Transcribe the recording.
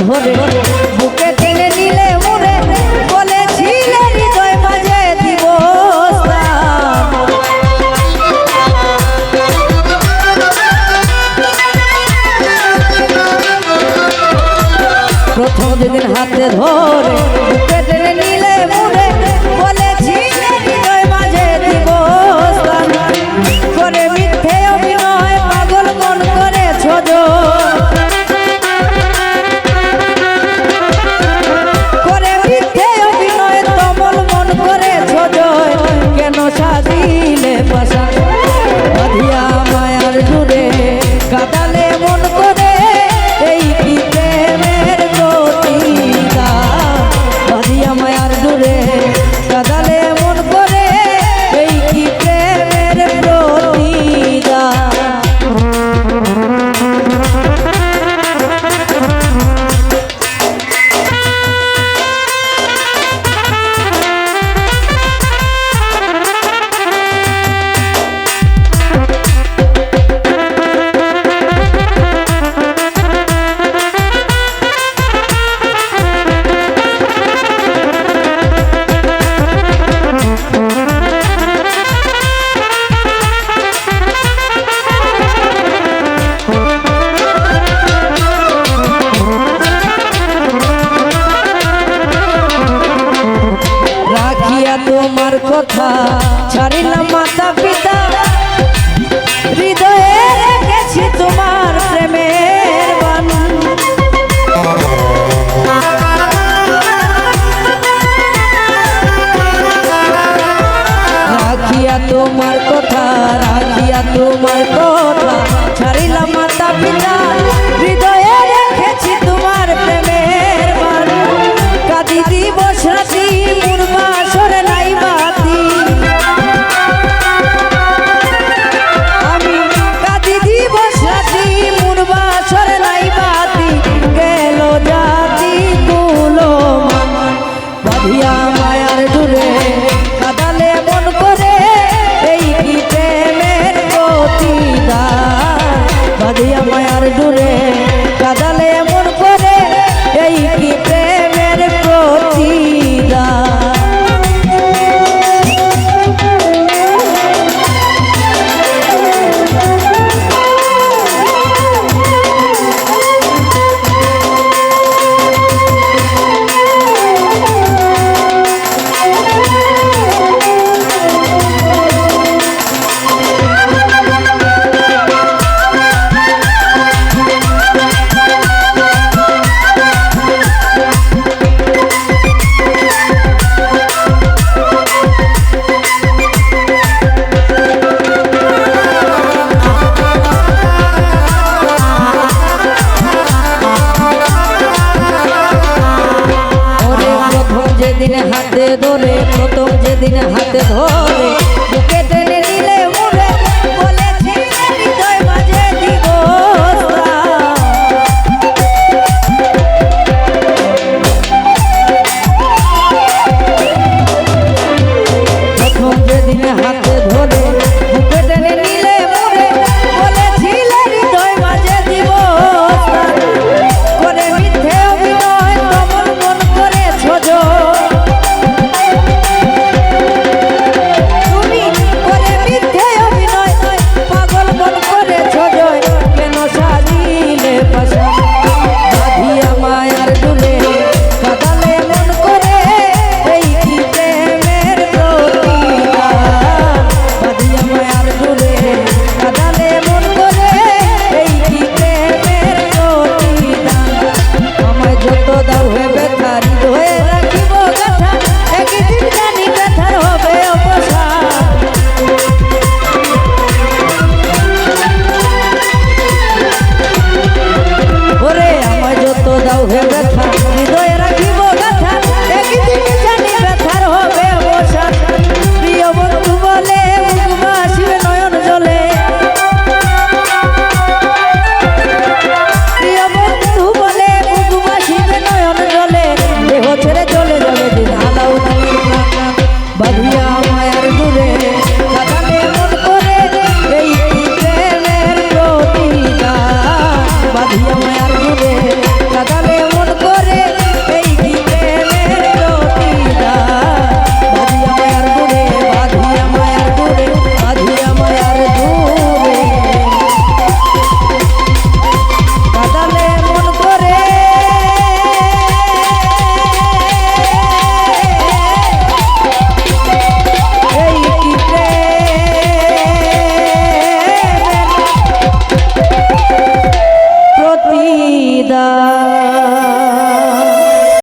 ধরে বুকে টেনে নিলে মুরে বলেছিলে হৃদয় মাঝে দিব প্রথম যেদিন হাতে ধরে বুকে টেনে নিলে মুরে বলেছিলে হৃদয় মাঝে দিব করে মিথ্যে অভিনয় পাগল মন করে ছোজ করে মিথ্যে অভিনয় তমল মন করে ছোজ কেন সাজিলে পাশা বাঁধিয়া মায়ার জুড়ে কাদালে মন করে এই কি প্রেমের প্রতিদান বাঁধিয়া মায়ার জুড়ে কাদালে মন করে এই কি প্রেমের প্রতিদান তোমার কথা ছাড়িলাম মাতা পিতা হৃদয়ে রেখেছি তোমার প্রেমের বাণী রাখিয়া তোমার কথা ছাড়িলাম মাতা পিতা হৃদয়ে রেখেছি তোমার প্রেমের বাণী কাঁদি দিবস রাতি পূর্বাসর নাই বাতি আমি কাঁদি দিবস রাতি পূর্বাসর নাই বাতি গেল জাতি তুলো বাঁধিয়া মায়ার দূরে কাদালে মন করে এই কি প্রেমের প্রতিদান বাঁধিয়া মায়ার দূরে